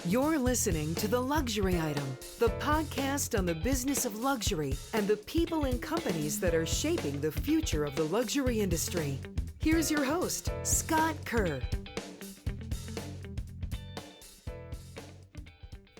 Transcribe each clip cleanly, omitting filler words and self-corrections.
You're listening to The Luxury Item, the podcast on the business of luxury and the people and companies that are shaping the future of the luxury industry. Here's your host, Scott Kerr.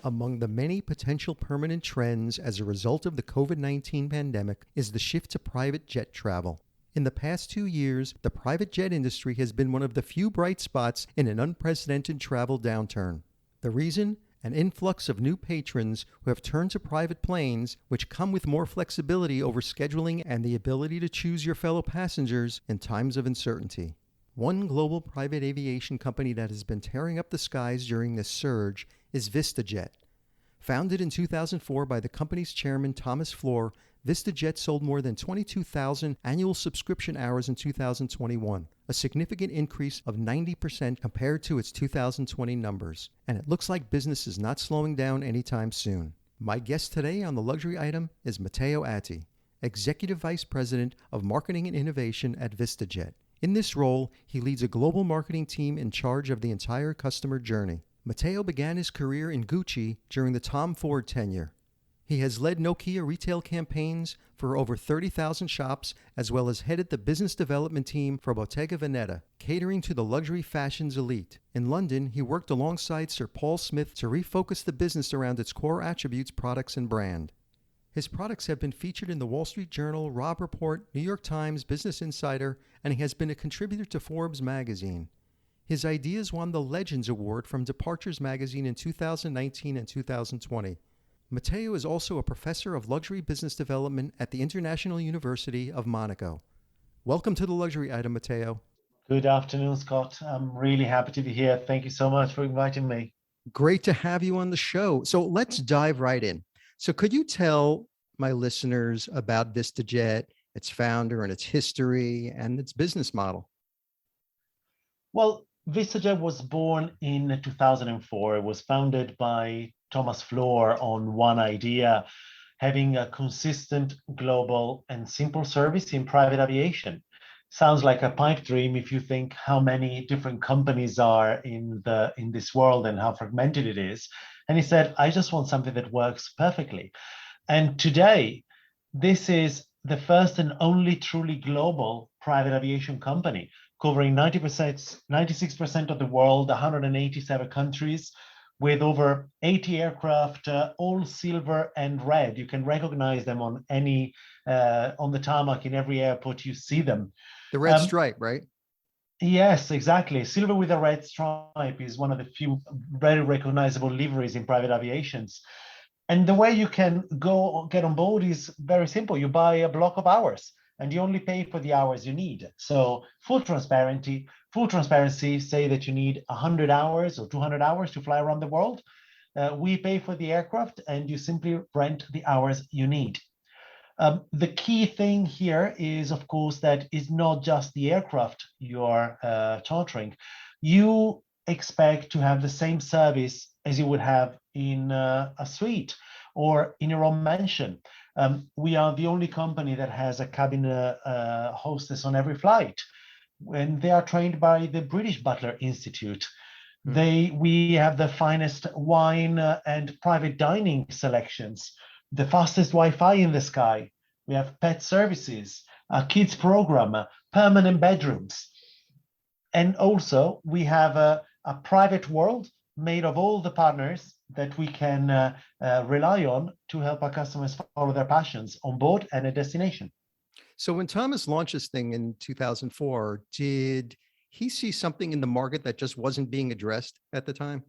Among the many potential permanent trends as a result of the COVID-19 pandemic is the shift to private jet travel. In the past 2 years, the private jet industry has been one of the few bright spots in an unprecedented travel downturn. The reason? An influx of new patrons who have turned to private planes, which come with more flexibility over scheduling and the ability to choose your fellow passengers in times of uncertainty. One global private aviation company that has been tearing up the skies during this surge is VistaJet. Founded in 2004 by the company's chairman Thomas Flohr, VistaJet sold more than 22,000 annual subscription hours in 2021, a significant increase of 90% compared to its 2020 numbers. And it looks like business is not slowing down anytime soon. My guest today on The Luxury Item is Matteo Atti, Executive Vice President of Marketing and Innovation at VistaJet. In this role, he leads a global marketing team in charge of the entire customer journey. Matteo began his career in Gucci during the Tom Ford tenure. He has led Nokia retail campaigns for over 30,000 shops, as well as headed the business development team for Bottega Veneta, catering to the luxury fashions elite. In London, he worked alongside Sir Paul Smith to refocus the business around its core attributes, products, and brand. His products have been featured in the Wall Street Journal, Robb Report, New York Times, Business Insider, and he has been a contributor to Forbes magazine. His ideas won the Legends Award from Departures magazine in 2019 and 2020. Matteo is also a professor of luxury business development at the International University of Monaco. Welcome to The Luxury Item, Matteo. Good afternoon, Scott. I'm really happy to be here. Thank you so much for inviting me. Great to have you on the show. So let's dive right in. So could you tell my listeners about VistaJet, its founder and its history and its business model? Well, VistaJet was born in 2004. It was founded by Thomas Flohr on one idea, having a consistent, global, and simple service in private aviation. Sounds like a pipe dream if you think how many different companies are in this world and how fragmented it is. And he said, I just want something that works perfectly. And today, this is the first and only truly global private aviation company, covering 96% of the world, 187 countries, with over 80 aircraft, all silver and red. You can recognize them on on the tarmac in every airport you see them. The red stripe, right? Yes, exactly. Silver with a red stripe is one of the few very recognizable liveries in private aviations. And the way you can get on board is very simple. You buy a block of hours and you only pay for the hours you need. So full transparency, say that you need 100 hours or 200 hours to fly around the world. We pay for the aircraft and you simply rent the hours you need. The key thing here is, of course, that it's not just the aircraft you're chartering. You expect to have the same service as you would have in a suite or in your own mansion. We are the only company that has a cabin hostess on every flight, and they are trained by the British Butler Institute. We have the finest wine and private dining selections, the fastest Wi-Fi in the sky. We have pet services, a kids program, permanent bedrooms. And also we have a private world made of all the partners that we can rely on to help our customers follow their passions on board and a destination. So when Thomas launched this thing in 2004, did he see something in the market that just wasn't being addressed at the time?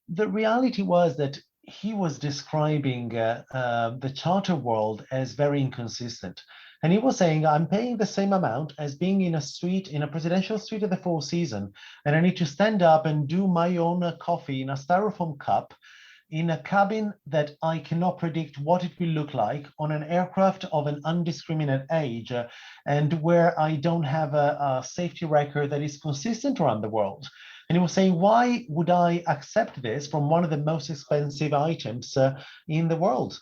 The reality was that he was describing the charter world as very inconsistent. And he was saying, I'm paying the same amount as being in a suite, in a presidential suite at the Four Seasons, and I need to stand up and do my own coffee in a styrofoam cup in a cabin that I cannot predict what it will look like, on an aircraft of an undiscriminate age, and where I don't have a safety record that is consistent around the world. And he was saying, why would I accept this from one of the most expensive items in the world?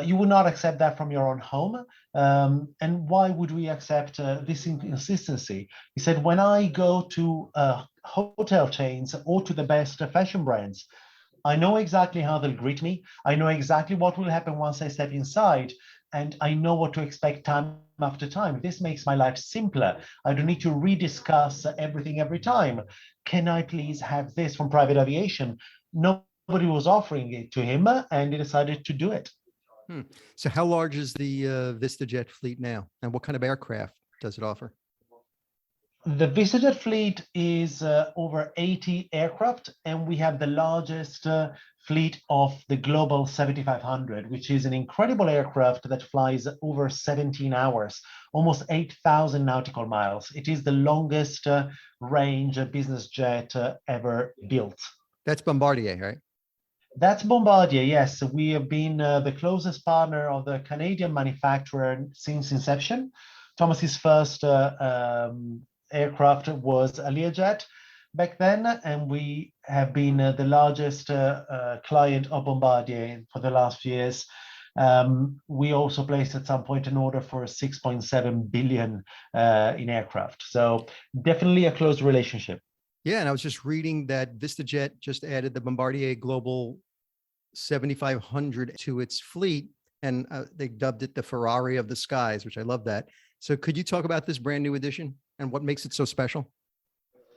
You would not accept that from your own home. And why would we accept this inconsistency? He said, when I go to hotel chains or to the best fashion brands, I know exactly how they'll greet me. I know exactly what will happen once I step inside, and I know what to expect time after time. This makes my life simpler. I don't need to rediscuss everything every time. Can I please have this from private aviation? Nobody was offering it to him, and he decided to do it. So how large is the VistaJet fleet now? And what kind of aircraft does it offer? The VistaJet fleet is over 80 aircraft, and we have the largest fleet of the Global 7500, which is an incredible aircraft that flies over 17 hours, almost 8,000 nautical miles. It is the longest range business jet ever built. That's Bombardier, right? That's Bombardier, yes. We have been the closest partner of the Canadian manufacturer since inception. Thomas's first aircraft was a Learjet back then, and we have been the largest client of Bombardier for the last few years. We also placed at some point an order for 6.7 billion in aircraft. So definitely a close relationship. Yeah, and I was just reading that VistaJet just added the Bombardier Global 7500 to its fleet, and they dubbed it the Ferrari of the skies, which I love that. So could you talk about this brand new edition and what makes it so special?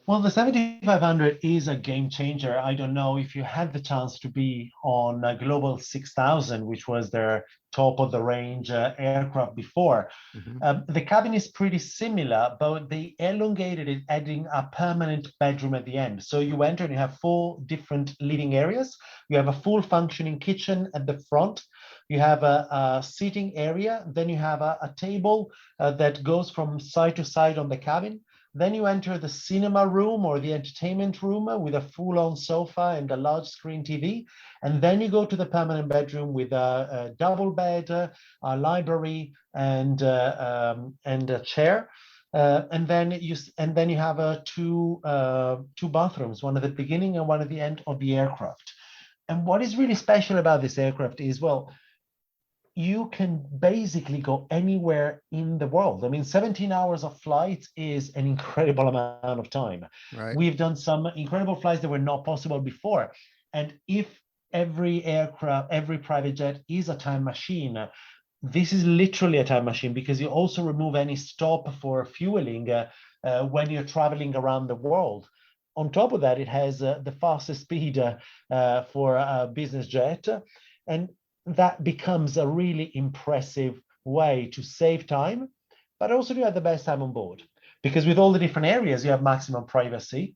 Well, the 7500 is a game changer. I don't know if you had the chance to be on Global 6000, which was their top of the range aircraft before. The cabin is pretty similar, but they elongated it, adding a permanent bedroom at the end. So you enter and you have 4 different living areas. You have a full functioning kitchen at the front. You have a seating area. Then you have a table that goes from side to side on the cabin. Then you enter the cinema room or the entertainment room with a full-on sofa and a large screen TV. And then you go to the permanent bedroom with a double bed, a library, and a chair. And then you have two bathrooms, one at the beginning and one at the end of the aircraft. And what is really special about this aircraft is, well, you can basically go anywhere in the world. I mean, 17 hours of flight is an incredible amount of time. Right. We've done some incredible flights that were not possible before. And if every aircraft, every private jet is a time machine, this is literally a time machine, because you also remove any stop for fueling when you're traveling around the world. On top of that, it has the fastest speed for a business jet. And that becomes a really impressive way to save time, but also to have the best time on board. Because with all the different areas, you have maximum privacy.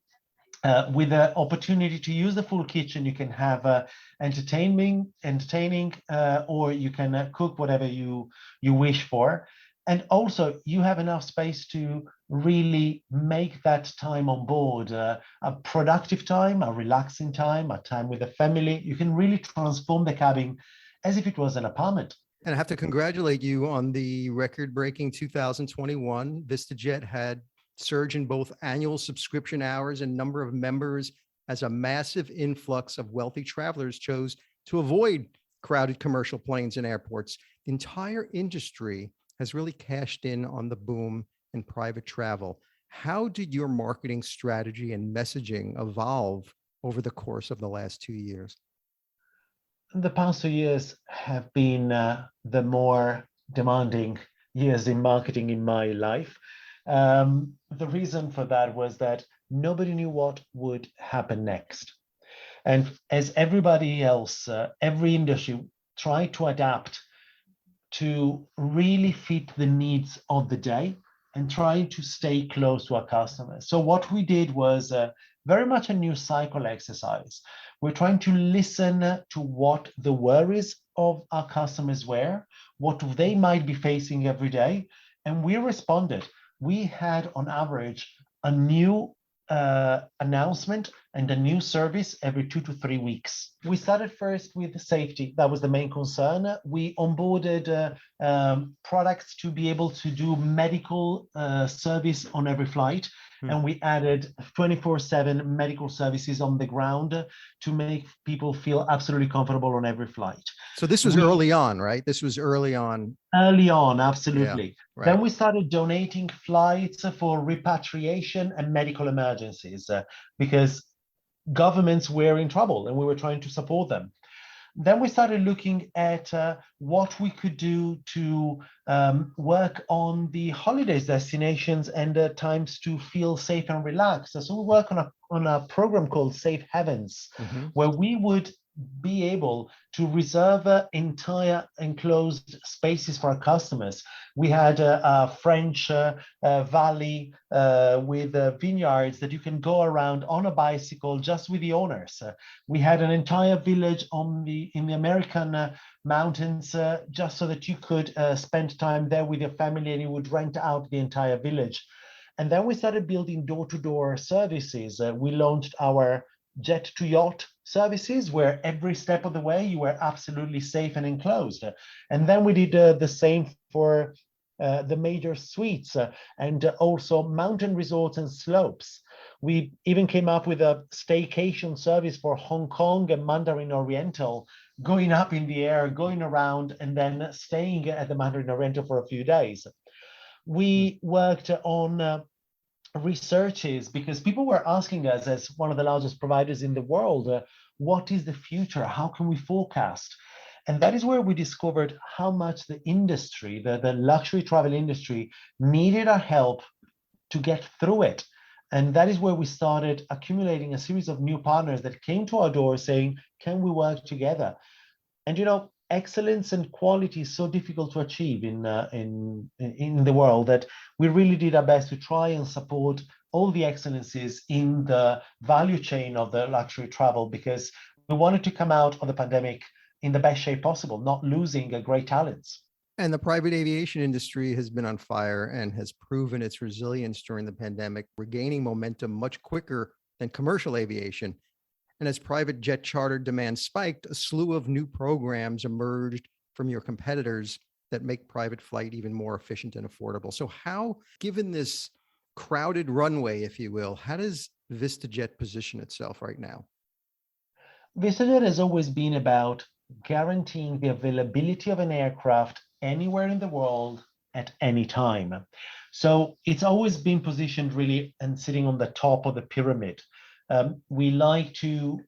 With the opportunity to use the full kitchen, you can have entertaining, or you can cook whatever you wish for. And also, you have enough space to really make that time on board a productive time, a relaxing time, a time with the family. You can really transform the cabin as if it was an apartment. And I have to congratulate you on the record-breaking 2021. VistaJet had surge in both annual subscription hours and number of members, as a massive influx of wealthy travelers chose to avoid crowded commercial planes and airports. The entire industry has really cashed in on the boom in private travel. How did your marketing strategy and messaging evolve over the course of the last 2 years? The past 2 years have been the more demanding years in marketing in my life. The reason for that was that nobody knew what would happen next. And as everybody else, every industry tried to adapt to really fit the needs of the day and trying to stay close to our customers. So what we did was very much a news cycle exercise. We're trying to listen to what the worries of our customers were, what they might be facing every day, and we responded. We had, on average, a new announcement and a new service every 2 to 3 weeks. We started first with safety. That was the main concern. We onboarded products to be able to do medical service on every flight. and we added 24/7 medical services on the ground to make people feel absolutely comfortable on every flight. So this was early on, right? This was early on. Early on, absolutely. Yeah, right. Then we started donating flights for repatriation and medical emergencies because governments were in trouble and we were trying to support them. Then we started looking at what we could do to work on the holidays destinations and times to feel safe and relaxed. So we work on a program called Safe Heavens, where we would be able to reserve entire enclosed spaces for our customers. We had a French valley with vineyards that you can go around on a bicycle just with the owners. We had an entire village in the American mountains just so that you could spend time there with your family and you would rent out the entire village. And then we started building door-to-door services. We launched our jet to yacht services, where every step of the way you were absolutely safe and enclosed. And then we did the same for the major suites and also mountain resorts and slopes. We even came up with a staycation service for Hong Kong and Mandarin Oriental, going up in the air, going around, and then staying at the Mandarin Oriental for a few days. We worked on researches because people were asking us, as one of the largest providers in the world, what is the future? How can we forecast? And that is where we discovered how much the industry, the luxury travel industry, needed our help to get through it. And that is where we started accumulating a series of new partners that came to our door saying, can we work together? And excellence and quality is so difficult to achieve in the world that we really did our best to try and support all the excellencies in the value chain of the luxury travel, because we wanted to come out of the pandemic in the best shape possible, not losing great talents. And the private aviation industry has been on fire and has proven its resilience during the pandemic, regaining momentum much quicker than commercial aviation. And as private jet charter demand spiked, a slew of new programs emerged from your competitors that make private flight even more efficient and affordable. So how, given this crowded runway, if you will, how does VistaJet position itself right now? VistaJet has always been about guaranteeing the availability of an aircraft anywhere in the world at any time. So it's always been positioned really and sitting on the top of the pyramid. We like to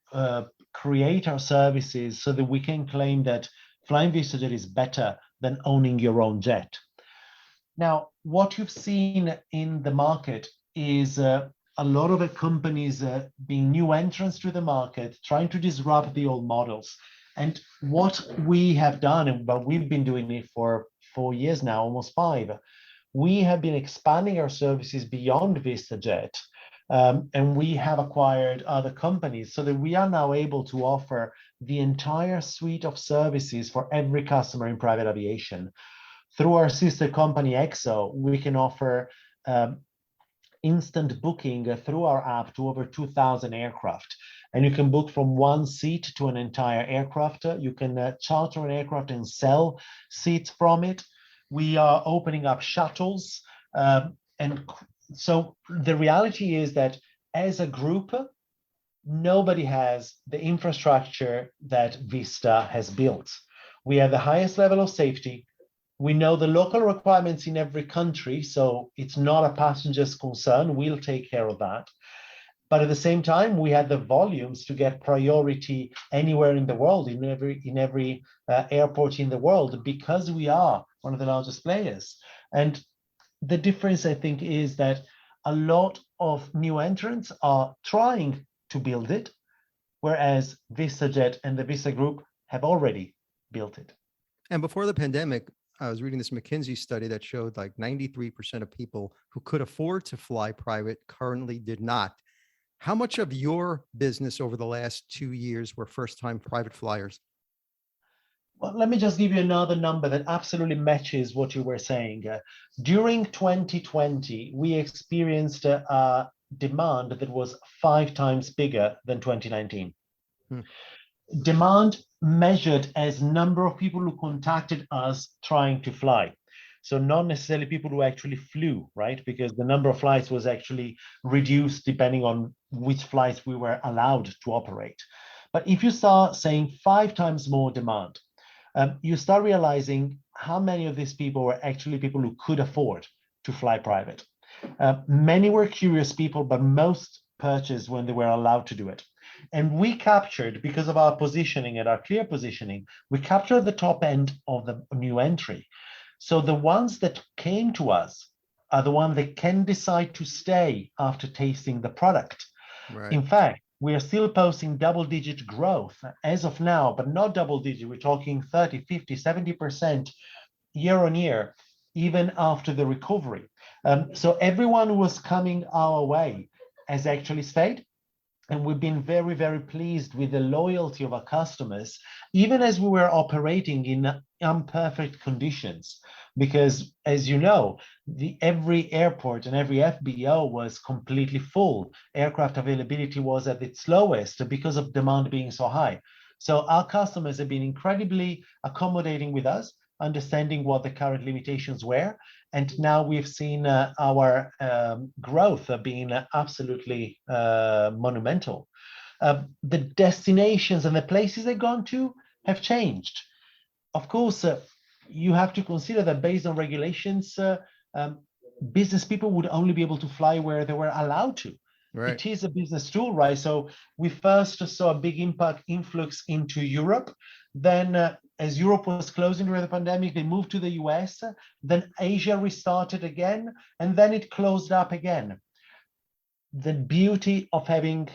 create our services so that we can claim that flying VistaJet is better than owning your own jet. Now, what you've seen in the market is a lot of the companies being new entrants to the market, trying to disrupt the old models. And what we have done, but we've been doing it for 4 years now, almost 5, we have been expanding our services beyond VistaJet. And we have acquired other companies so that we are now able to offer the entire suite of services for every customer in private aviation. Through our sister company, EXO, we can offer instant booking through our app to over 2,000 aircraft. And you can book from one seat to an entire aircraft. You can charter an aircraft and sell seats from it. We are opening up shuttles. And so the reality is that as a group, nobody has the infrastructure that Vista has built. We have the highest level of safety. We know the local requirements in every country, so it's not a passenger's concern. We'll take care of that. But at the same time, we had the volumes to get priority anywhere in the world, in every airport in the world, because we are one of the largest players. And the difference, I think, is that a lot of new entrants are trying to build it, whereas VistaJet and the Vista Group have already built it. And before the pandemic, I was reading this McKinsey study that showed like 93% of people who could afford to fly private currently did not. How much of your business over the last 2 years were first-time private flyers? Well, let me just give you another number that absolutely matches what you were saying. During 2020, we experienced a demand that was 5 times bigger than 2019. Demand measured as number of people who contacted us trying to fly. So not necessarily people who actually flew, right? Because the number of flights was actually reduced depending on which flights we were allowed to operate. But if you start saying 5 times more demand, you start realizing how many of these people were actually people who could afford to fly private. Many were curious people, but most purchased when they were allowed to do it. And we captured, because of our positioning and our clear positioning, we captured the top end of the new entry. So the ones that came to us are the ones that can decide to stay after tasting the product. Right. In fact, we are still posting double-digit growth as of now, but not double-digit. We're talking 30, 50, 70% year on year, even after the recovery. So everyone who was coming our way has actually stayed. And we've been very, very pleased with the loyalty of our customers, even as we were operating in imperfect conditions. Because, as you know, every airport and every FBO was completely full. Aircraft availability was at its lowest because of demand being so high. So our customers have been incredibly accommodating with us, understanding what the current limitations were. And now we've seen our growth being absolutely monumental. The destinations and the places they've gone to have changed. Of course, you have to consider that based on regulations, business people would only be able to fly where they were allowed to. Right. It is a business tool, right? So we first saw a big influx into Europe. Then as Europe was closing during the pandemic, they moved to the US. Then Asia restarted again, and then it closed up again. The beauty of having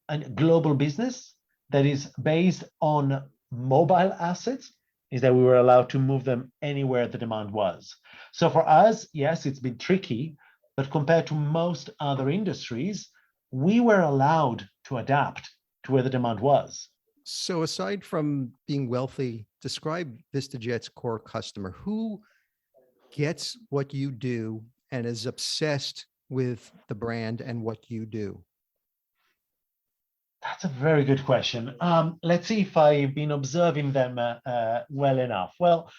a global business that is based on mobile assets is that we were allowed to move them anywhere the demand was. So for us, yes, it's been tricky, but compared to most other industries, we were allowed to adapt to where the demand was. So aside from being wealthy, describe VistaJet's core customer. Who gets what you do and is obsessed with the brand and what you do? That's a very good question. Let's see if I've been observing them well enough. Well,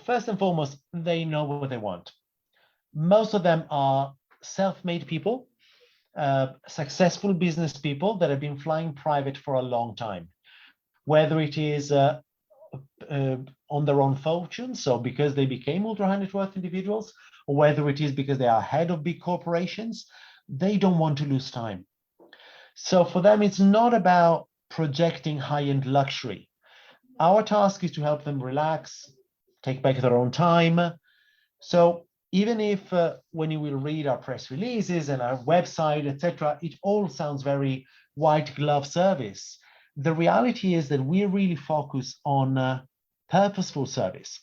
first and foremost, they know what they want. Most of them are self-made people, successful business people that have been flying private for a long time, whether it is on their own fortune, so because they became ultra high net worth individuals, or whether it is because they are head of big corporations, they don't want to lose time. So for them, it's not about projecting high-end luxury. Our task is to help them relax, take back their own time. So even if when you will read our press releases and our website, etc., it all sounds very white glove service, the reality is that we really focus on purposeful service.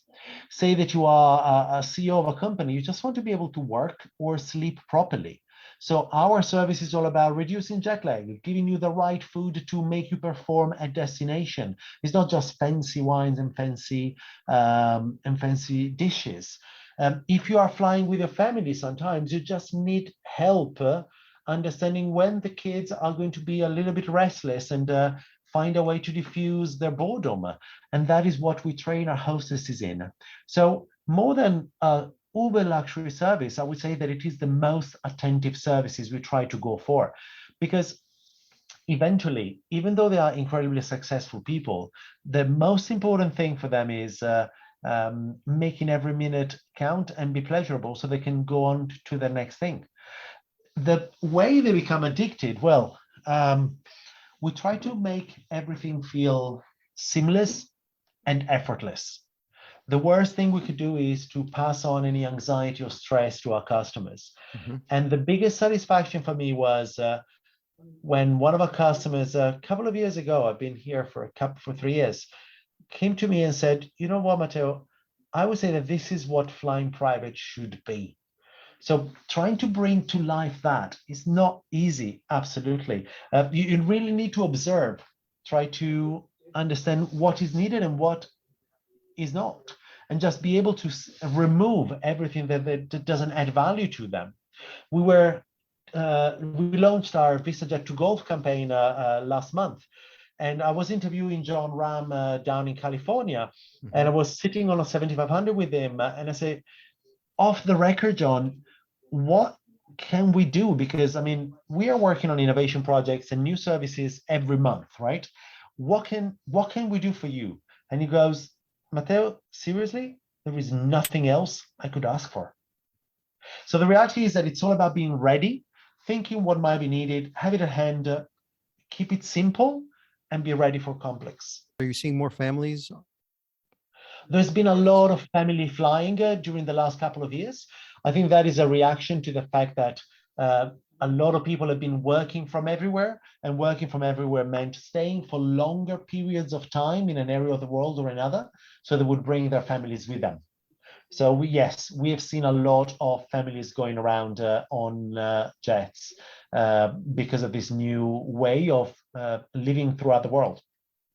Say that you are a CEO of a company, you just want to be able to work or sleep properly. So our service is all about reducing jet lag, giving you the right food to make you perform at destination. It's not just fancy wines and fancy dishes. If you are flying with your family, sometimes you just need help understanding when the kids are going to be a little bit restless and find a way to diffuse their boredom. And that is what we train our hostesses in. So more than Uber luxury service, I would say that it is the most attentive services we try to go for, because eventually, even though they are incredibly successful people, the most important thing for them is making every minute count and be pleasurable so they can go on to the next thing. The way they become addicted, well, we try to make everything feel seamless and effortless. The worst thing we could do is to pass on any anxiety or stress to our customers. Mm-hmm. And the biggest satisfaction for me was when one of our customers a couple of years ago, I've been here for 3 years, came to me and said, you know what, Matteo, I would say that this is what flying private should be. So trying to bring to life that is not easy, absolutely. You really need to observe, try to understand what is needed and what is not, and just be able to remove everything that doesn't add value to them. We launched our VistaJet to Golf campaign last month, and I was interviewing John Ram down in California, mm-hmm. and I was sitting on a 7500 with him, and I said, off the record, John, what can we do? Because I mean, we are working on innovation projects and new services every month, right? What can we do for you? And he goes, Matteo, seriously, there is nothing else I could ask for. So the reality is that it's all about being ready, thinking what might be needed, have it at hand, keep it simple, and be ready for complex. Are you seeing more families? There's been a lot of family flying during the last couple of years. I think that is a reaction to the fact that a lot of people have been working from everywhere, and working from everywhere meant staying for longer periods of time in an area of the world or another, so they would bring their families with them. So yes, we have seen a lot of families going around on jets because of this new way of living throughout the world.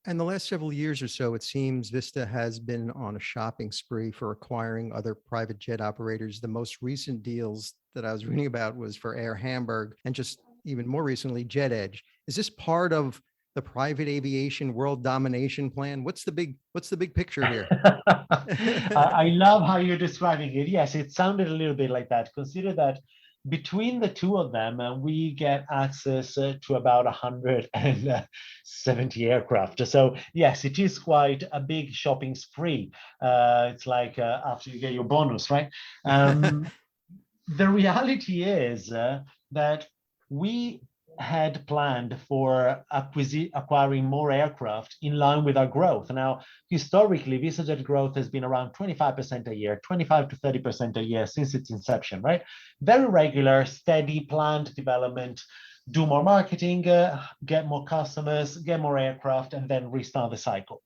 And the last several years or so, it seems Vista has been on a shopping spree for acquiring other private jet operators. The most recent deals that I was reading about was for Air Hamburg, and just even more recently, JetEdge. Is this part of the private aviation world domination plan? What's the big picture here? I love how you're describing it. Yes, it sounded a little bit like that. Consider that between the two of them, we get access to about 170 aircraft. So yes, it is quite a big shopping spree. It's like after you get your bonus, right? The reality is that we had planned for acquiring more aircraft in line with our growth. Now, historically, VistaJet growth has been around 25% a year, 25 to 30% a year since its inception, right? Very regular, steady, planned development, do more marketing, get more customers, get more aircraft, and then restart the cycle.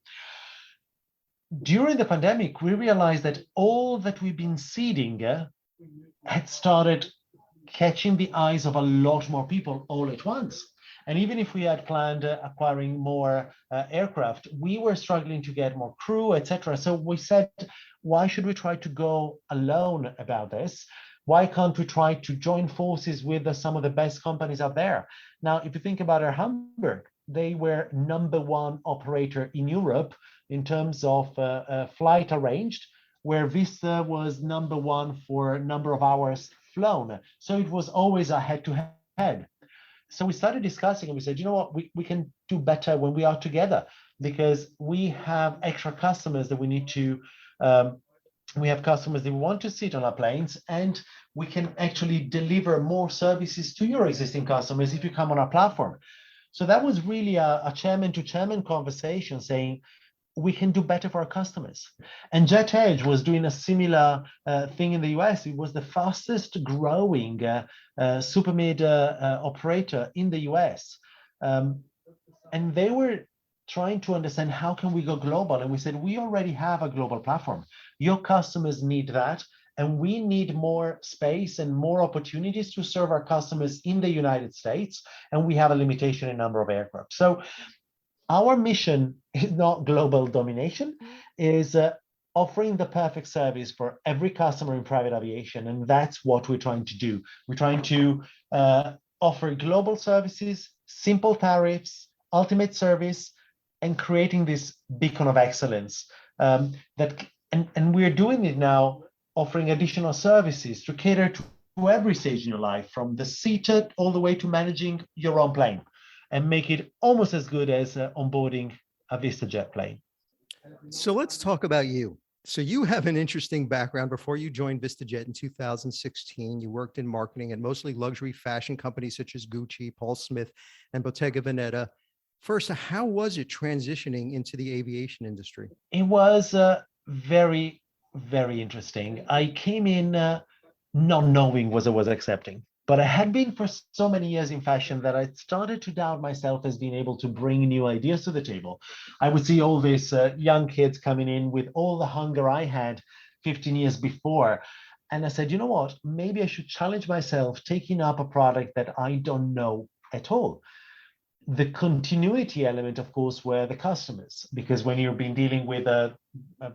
During the pandemic, we realized that all that we've been seeding had started catching the eyes of a lot more people all at once. And even if we had planned acquiring more aircraft, we were struggling to get more crew, etc. So we said, why should we try to go alone about this? Why can't we try to join forces with some of the best companies out there? Now, if you think about Air Hamburg, they were #1 operator in Europe in terms of flight arranged, where Vista was #1 for number of hours flown. So it was always a head-to-head. So we started discussing and we said, you know what, we can do better when we are together, because we have extra customers that we need to, we have customers that want to sit on our planes, and we can actually deliver more services to your existing customers if you come on our platform. So that was really a chairman-to-chairman conversation saying, we can do better for our customers. And JetEdge was doing a similar thing in the US. It was the fastest growing super mid operator in the US. And they were trying to understand, how can we go global? And we said, we already have a global platform. Your customers need that. And we need more space and more opportunities to serve our customers in the United States. And we have a limitation in number of aircraft. So our mission is not global domination, is offering the perfect service for every customer in private aviation. And that's what we're trying to do. We're trying to offer global services, simple tariffs, ultimate service, and creating this beacon of excellence. And we're doing it now, offering additional services to cater to every stage in your life, from the seated all the way to managing your own plane, and make it almost as good as onboarding a VistaJet plane. So let's talk about you. So you have an interesting background. Before you joined VistaJet in 2016, you worked in marketing at mostly luxury fashion companies such as Gucci, Paul Smith, and Bottega Veneta. First, how was it transitioning into the aviation industry? It was very, very interesting. I came in not knowing what I was accepting. But I had been for so many years in fashion that I started to doubt myself as being able to bring new ideas to the table. I would see all these young kids coming in with all the hunger I had 15 years before. And I said, you know what, maybe I should challenge myself taking up a product that I don't know at all. The continuity element, of course, were the customers, because when you've been dealing with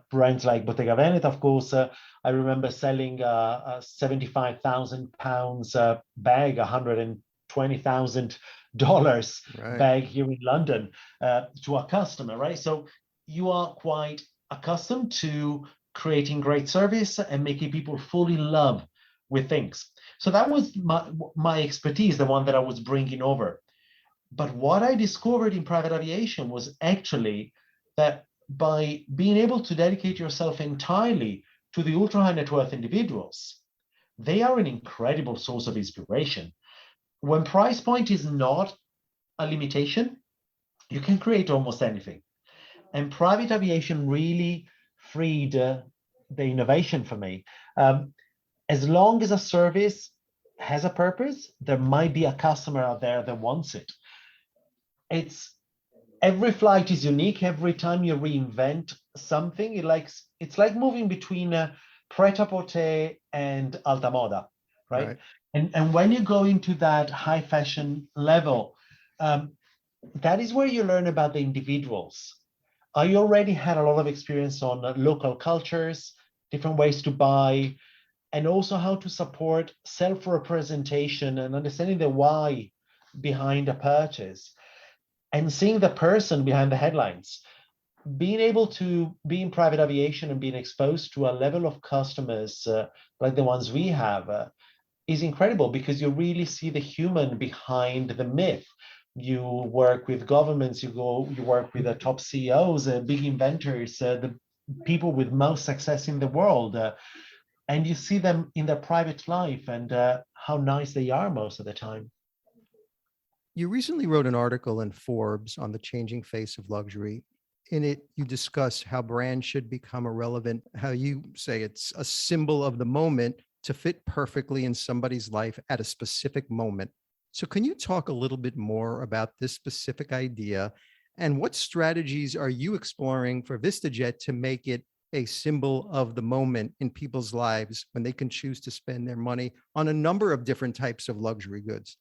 brands like Bottega Veneta, of course, I remember selling a 75,000 pounds bag, $120,000 bag here in London to a customer, right? So you are quite accustomed to creating great service and making people fall in love with things. So that was my expertise, the one that I was bringing over. But what I discovered in private aviation was actually that by being able to dedicate yourself entirely to the ultra high net worth individuals, they are an incredible source of inspiration. When price point is not a limitation, you can create almost anything. And private aviation really freed the innovation for me. As long as a service has a purpose, there might be a customer out there that wants it. Every flight is unique. Every time you reinvent something, it's like moving between pret-a-porter and alta moda, right? And when you go into that high fashion level, that is where you learn about the individuals. I already had a lot of experience on local cultures, different ways to buy, and also how to support self-representation and understanding the why behind a purchase and seeing the person behind the headlines. Being able to be in private aviation and being exposed to a level of customers like the ones we have is incredible, because you really see the human behind the myth. You work with governments, you work with the top CEOs, big inventors, the people with most success in the world, and you see them in their private life and how nice they are most of the time. You recently wrote an article in Forbes on the changing face of luxury. In it, you discuss how brands should become irrelevant, how you say it's a symbol of the moment to fit perfectly in somebody's life at a specific moment. So can you talk a little bit more about this specific idea, and what strategies are you exploring for VistaJet to make it a symbol of the moment in people's lives when they can choose to spend their money on a number of different types of luxury goods?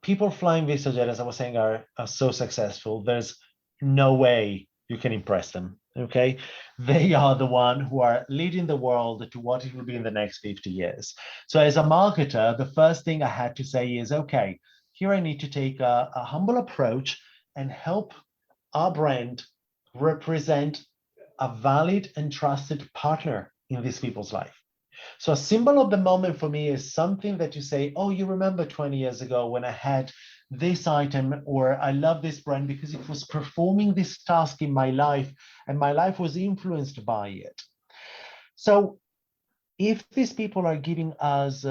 People flying VistaJet, as I was saying, are so successful. There's no way you can impress them, okay? They are the one who are leading the world to what it will be in the next 50 years. So as a marketer, the first thing I had to say is, okay, here I need to take a humble approach and help our brand represent a valid and trusted partner in these people's life. So a symbol of the moment for me is something that you say, oh, you remember 20 years ago when I had this item, or I love this brand because it was performing this task in my life and my life was influenced by it. So if these people are giving us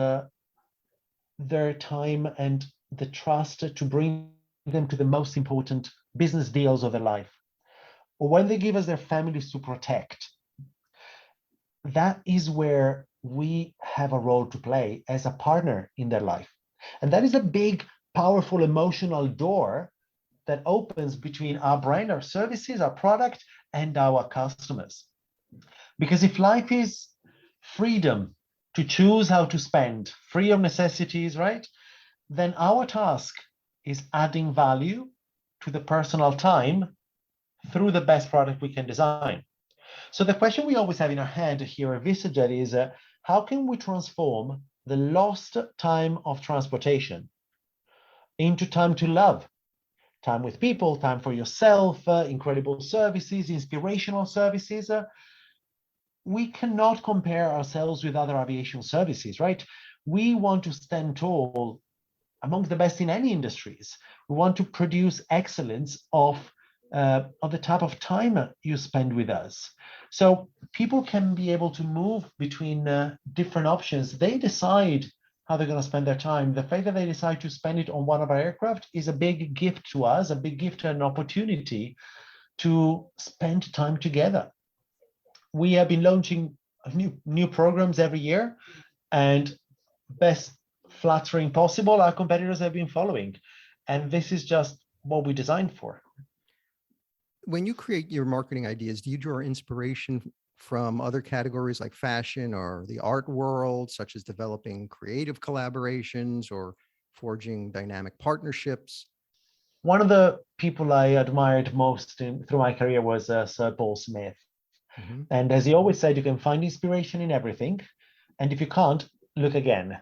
their time and the trust to bring them to the most important business deals of their life, or when they give us their families to protect, that is where we have a role to play as a partner in their life. And that is a big, powerful emotional door that opens between our brand, our services, our product, and our customers. Because if life is freedom to choose how to spend, free of necessities, right? Then our task is adding value to the personal time through the best product we can design. So the question we always have in our head here at VistaJet is, how can we transform the lost time of transportation into time to love, time with people, time for yourself, incredible services, inspirational services? We cannot compare ourselves with other aviation services, right? We want to stand tall amongst the best in any industries. We want to produce excellence of the type of time you spend with us. So people can be able to move between different options. They decide how they're going to spend their time. The fact that they decide to spend it on one of our aircraft is a big gift to us, a big gift and an opportunity to spend time together. We have been launching new programs every year, and best flattering possible, our competitors have been following. And this is just what we designed for. When you create your marketing ideas, do you draw inspiration from other categories like fashion or the art world, such as developing creative collaborations or forging dynamic partnerships? One of the people I admired most through my career was Sir Paul Smith. Mm-hmm. And as he always said, you can find inspiration in everything. And if you can't, look again.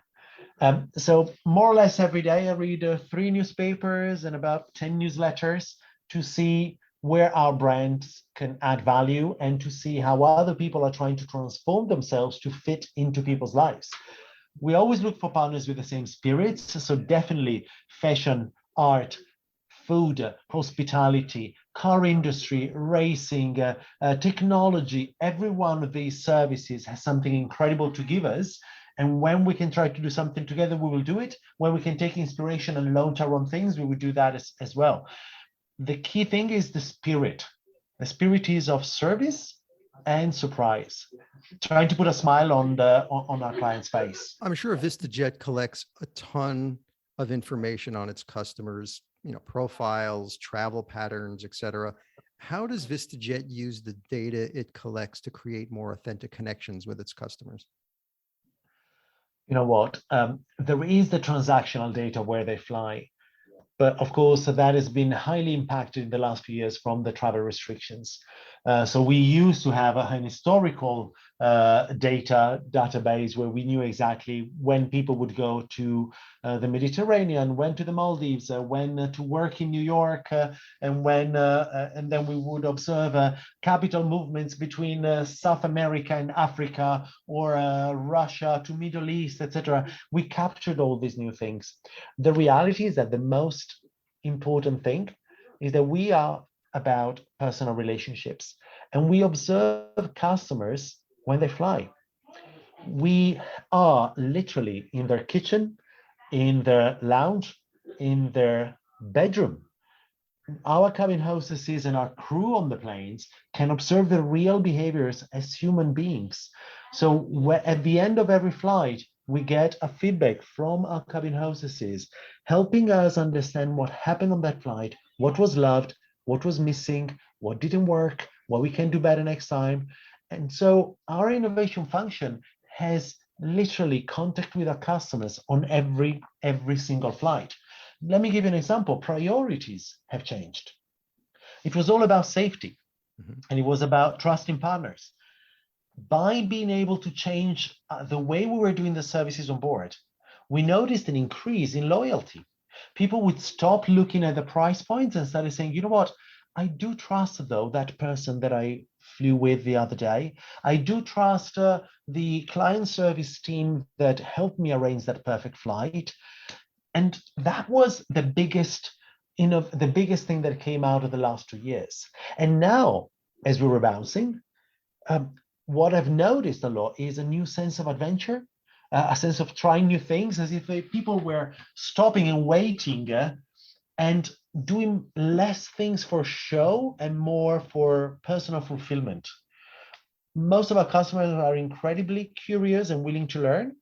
So more or less every day, I read 3 newspapers and about 10 newsletters to see where our brands can add value and to see how other people are trying to transform themselves to fit into people's lives. We always look for partners with the same spirits. So definitely fashion, art, food, hospitality, car industry, racing, technology. Every one of these services has something incredible to give us. And when we can try to do something together, we will do it. When we can take inspiration and launch our own things, we will do that as well. The key thing is the spirit. The spirit is of service and surprise, trying to put a smile on our client's face. I'm sure VistaJet collects a ton of information on its customers, profiles, travel patterns, etc. How does VistaJet use the data it collects to create more authentic connections with its customers? You know what? There is the transactional data where they fly. But of course, that has been highly impacted in the last few years from the travel restrictions. So we used to have an historical database where we knew exactly when people would go to the Mediterranean, when to the Maldives, when to work in New York, and then we would observe capital movements between South America and Africa, or Russia to Middle East, etc. We captured all these new things. The reality is that the most important thing is that we are about personal relationships, and we observe customers when they fly. We are literally in their kitchen, in their lounge, in their bedroom. Our cabin hostesses and our crew on the planes can observe the real behaviors as human beings. So at the end of every flight, we get a feedback from our cabin hostesses, helping us understand what happened on that flight, what was loved, what was missing, what didn't work, what we can do better next time. And so our innovation function has literally contact with our customers on every single flight. Let me give you an example. Priorities have changed. It was all about safety, and it was about trusting partners. By being able to change the way we were doing the services on board, we noticed an increase in loyalty. People would stop looking at the price points and started saying, you know what, I do trust, though, that person that I flew with the other day. I do trust the client service team that helped me arrange that perfect flight. And that was the biggest thing that came out of the last 2 years. And now, as we were bouncing, what I've noticed a lot is a new sense of adventure, a sense of trying new things, as if people were stopping and waiting and doing less things for show and more for personal fulfillment. Most of our customers are incredibly curious and willing to learn,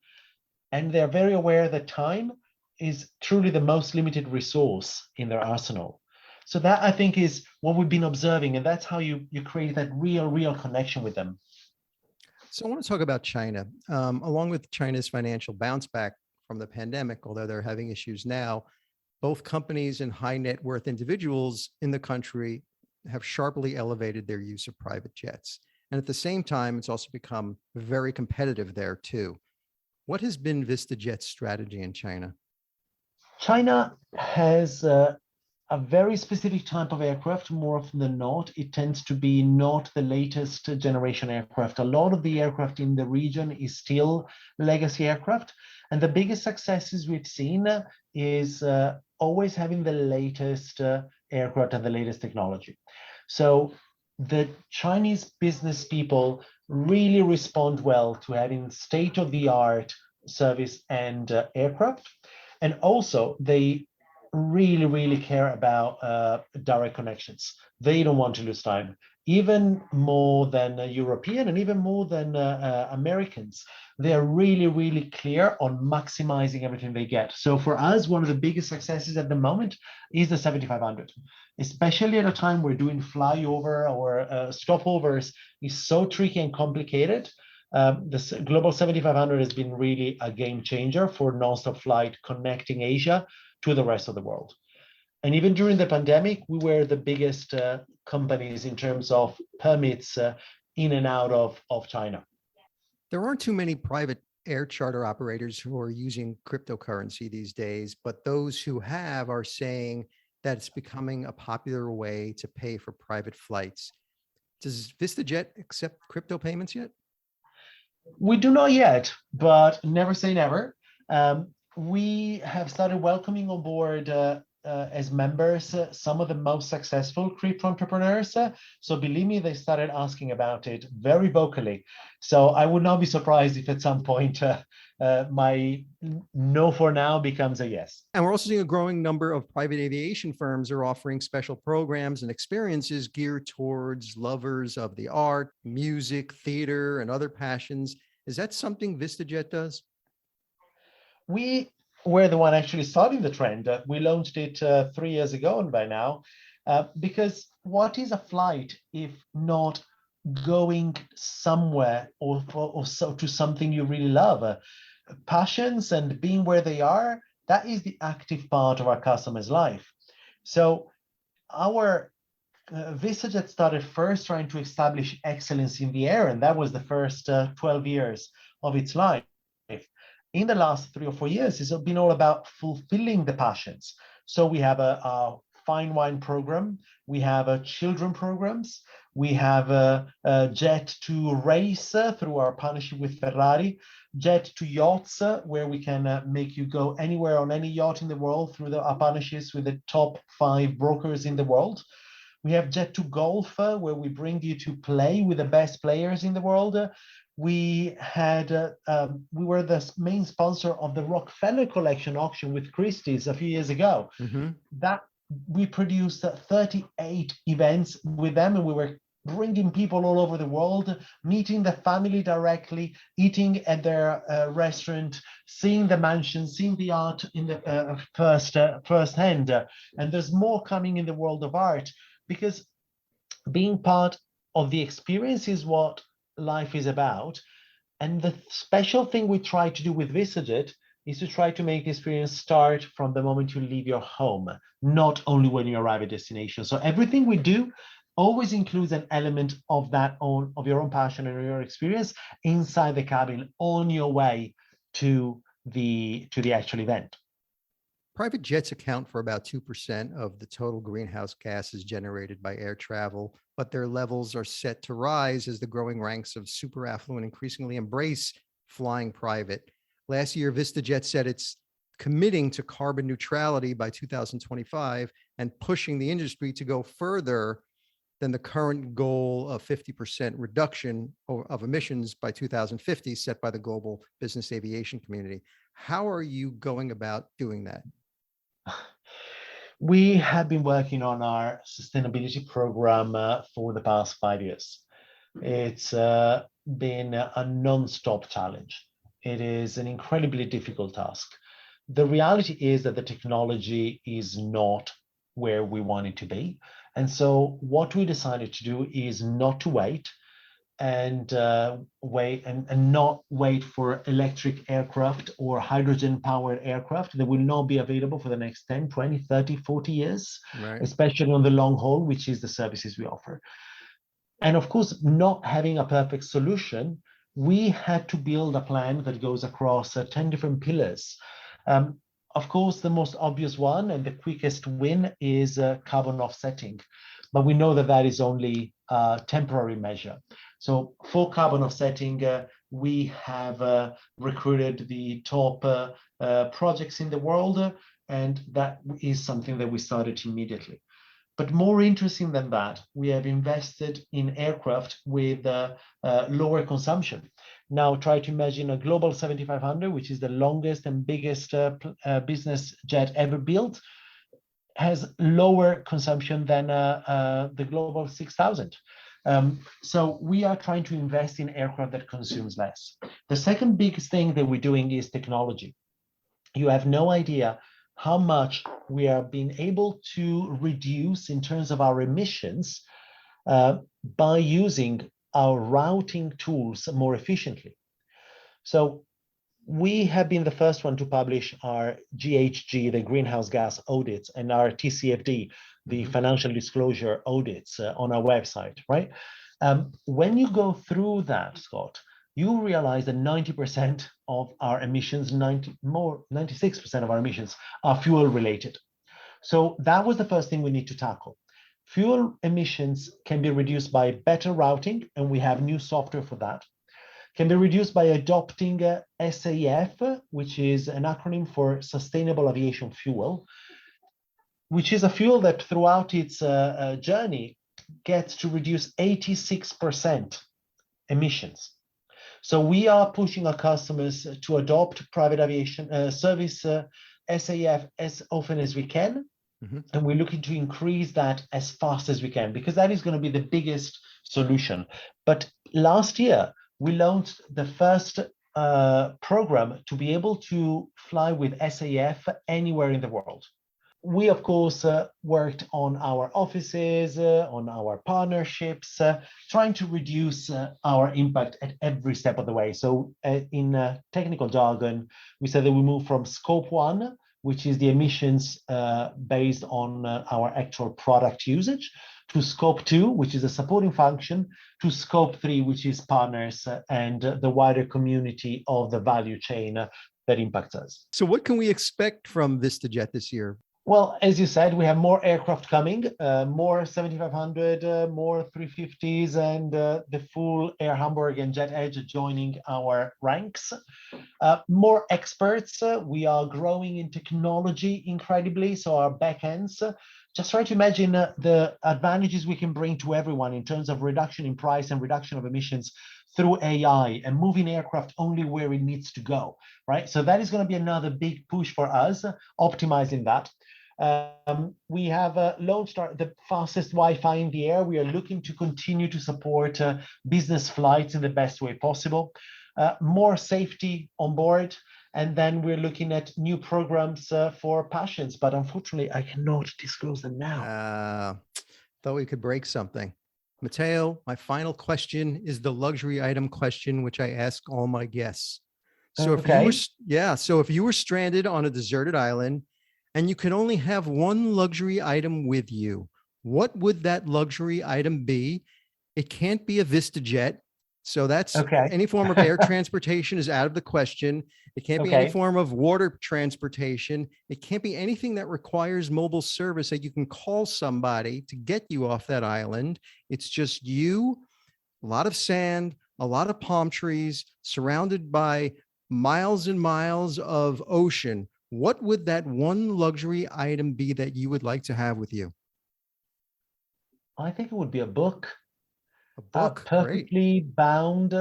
and they're very aware that time is truly the most limited resource in their arsenal. So that, I think, is what we've been observing, and that's how you create that real connection with them. So I want to talk about China. Along with China's financial bounce back from the pandemic, although they're having issues now, both companies and high net worth individuals in the country have sharply elevated their use of private jets. And at the same time, it's also become very competitive there too. What has been VistaJet's strategy in China? China has a very specific type of aircraft. More often than not, it tends to be not the latest generation aircraft. A lot of the aircraft in the region is still legacy aircraft. And the biggest successes we've seen is always having the latest aircraft and the latest technology. So the Chinese business people really respond well to having state-of-the-art service and aircraft. And also, they really care about direct connections. They don't want to lose time, even more than European and even more than Americans. They are really clear on maximizing everything they get. So for us, one of the biggest successes at the moment is the 7500, especially at a time where doing flyover or stopovers is so tricky and complicated. The Global 7500 has been really a game changer for nonstop flight connecting Asia to the rest of the world. And even during the pandemic, we were the biggest companies in terms of permits in and out of China. There aren't too many private air charter operators who are using cryptocurrency these days, but those who have are saying that it's becoming a popular way to pay for private flights. Does VistaJet accept crypto payments yet? We do not yet, but never say never. We have started welcoming on board as members some of the most successful crypto entrepreneurs. So believe me, they started asking about it very vocally. So I would not be surprised if at some point my no for now becomes a yes. And we're also seeing a growing number of private aviation firms are offering special programs and experiences geared towards lovers of the art, music, theater, and other passions. Is that something VistaJet does? We were the one actually starting the trend. We launched it 3 years ago and by now, because what is a flight if not going somewhere or so to something you really love? Passions and being where they are, that is the active part of our customer's life. So our VistaJet started first trying to establish excellence in the air, and that was the first 12 years of its life. In the last 3 or 4 years, it's been all about fulfilling the passions. So we have a fine wine program, we have children programs, we have a jet to race through our partnership with Ferrari, jet to yachts, where we can make you go anywhere on any yacht in the world through our partnerships with the top 5 brokers in the world. We have jet to golf, where we bring you to play with the best players in the world. We were the main sponsor of the Rockefeller Collection auction with Christie's a few years ago. Mm-hmm. That we produced 38 events with them, and we were bringing people all over the world, meeting the family directly, eating at their restaurant, seeing the mansion, seeing the art in the first hand. And there's more coming in the world of art, because being part of the experience is what life is about. And the special thing we try to do with VistaJet is to try to make the experience start from the moment you leave your home, not only when you arrive at destination. So everything we do always includes an element of of your own passion and your experience inside the cabin on your way to the actual event. Private jets account for about 2% of the total greenhouse gases generated by air travel, but their levels are set to rise as the growing ranks of super affluent increasingly embrace flying private. Last year, VistaJet said it's committing to carbon neutrality by 2025 and pushing the industry to go further than the current goal of 50% reduction of emissions by 2050 set by the global business aviation community. How are you going about doing that? We have been working on our sustainability program for the past 5 years. It's been a non-stop challenge. It is an incredibly difficult task. The reality is that the technology is not where we want it to be. And so what we decided to do is not to wait and not wait for electric aircraft or hydrogen powered aircraft that will not be available for the next 10, 20, 30, 40 years, right, especially on the long haul, which is the services we offer. And of course, not having a perfect solution, we had to build a plan that goes across 10 different pillars. Of course, the most obvious one and the quickest win is carbon offsetting, but we know that that is only a temporary measure. So for carbon offsetting, we have recruited the top projects in the world, and that is something that we started immediately. But more interesting than that, we have invested in aircraft with lower consumption. Now try to imagine a Global 7500, which is the longest and biggest business jet ever built, has lower consumption than the Global 6000. So we are trying to invest in aircraft that consumes less. The second biggest thing that we're doing is technology. You have no idea how much we are being able to reduce in terms of our emissions by using our routing tools more efficiently. So we have been the first one to publish our GHG, the greenhouse gas audits, and our TCFD, the financial disclosure audits on our website, right? When you go through that, Scott, you realize that 90% of our emissions, 96% of our emissions are fuel related. So that was the first thing we need to tackle. Fuel emissions can be reduced by better routing, and we have new software for that. Can be reduced by adopting SAF, which is an acronym for Sustainable Aviation Fuel, which is a fuel that throughout its journey gets to reduce 86% emissions. So we are pushing our customers to adopt private aviation service SAF as often as we can. And we're looking to increase that as fast as we can, because that is going to be the biggest solution. But last year, we launched the first program to be able to fly with SAF anywhere in the world. We, of course, worked on our offices, on our partnerships, trying to reduce our impact at every step of the way. So in technical jargon, we said that we move from scope 1, which is the emissions based on our actual product usage, to scope 2, which is a supporting function, to scope 3, which is partners and the wider community of the value chain that impacts us. So what can we expect from VistaJet this year? Well, as you said, we have more aircraft coming, more 7500, more 350s, and the full Air Hamburg and Jet Edge joining our ranks. More experts. We are growing in technology incredibly, so our backends. Just try to imagine the advantages we can bring to everyone in terms of reduction in price and reduction of emissions through AI and moving aircraft only where it needs to go, right? So that is going to be another big push for us, optimizing that. We have launched the fastest Wi-Fi in the air. We are looking to continue to support business flights in the best way possible. More safety on board. And then we're looking at new programs for passions, but unfortunately, I cannot disclose them now. Thought we could break something. Matteo, my final question is the luxury item question, which I ask all my guests. So if you were stranded on a deserted island and you could only have one luxury item with you, what would that luxury item be? It can't be a VistaJet. So that's any form of air transportation is out of the question. It can't be any form of water transportation. It can't be anything that requires mobile service that you can call somebody to get you off that island. It's just you, a lot of sand, a lot of palm trees, surrounded by miles and miles of ocean. What would that one luxury item be that you would like to have with you? I think it would be a book. A book, perfectly bound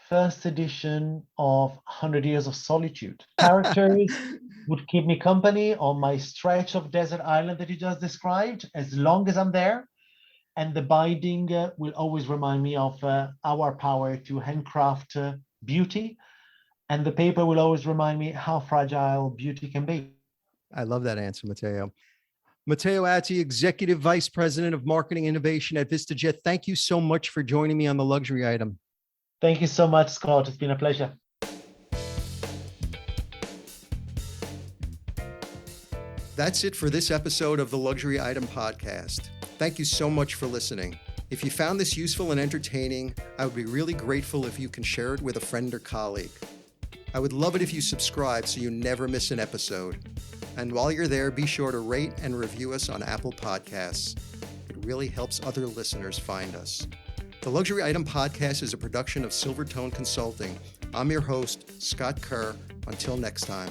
first edition of 100 Years of Solitude. Characters would keep me company on my stretch of desert island that you just described, as long as I'm there. And the binding will always remind me of our power to handcraft beauty. And the paper will always remind me how fragile beauty can be. I love that answer, Matteo. Matteo Atti, Executive Vice President of Marketing Innovation at VistaJet. Thank you so much for joining me on the luxury item. Thank you so much, Scott. It's been a pleasure. That's it for this episode of the Luxury Item Podcast. Thank you so much for listening. If you found this useful and entertaining, I would be really grateful if you can share it with a friend or colleague. I would love it if you subscribe so you never miss an episode. And while you're there, be sure to rate and review us on Apple Podcasts. It really helps other listeners find us. The Luxury Item Podcast is a production of Silvertone Consulting. I'm your host, Scott Kerr. Until next time.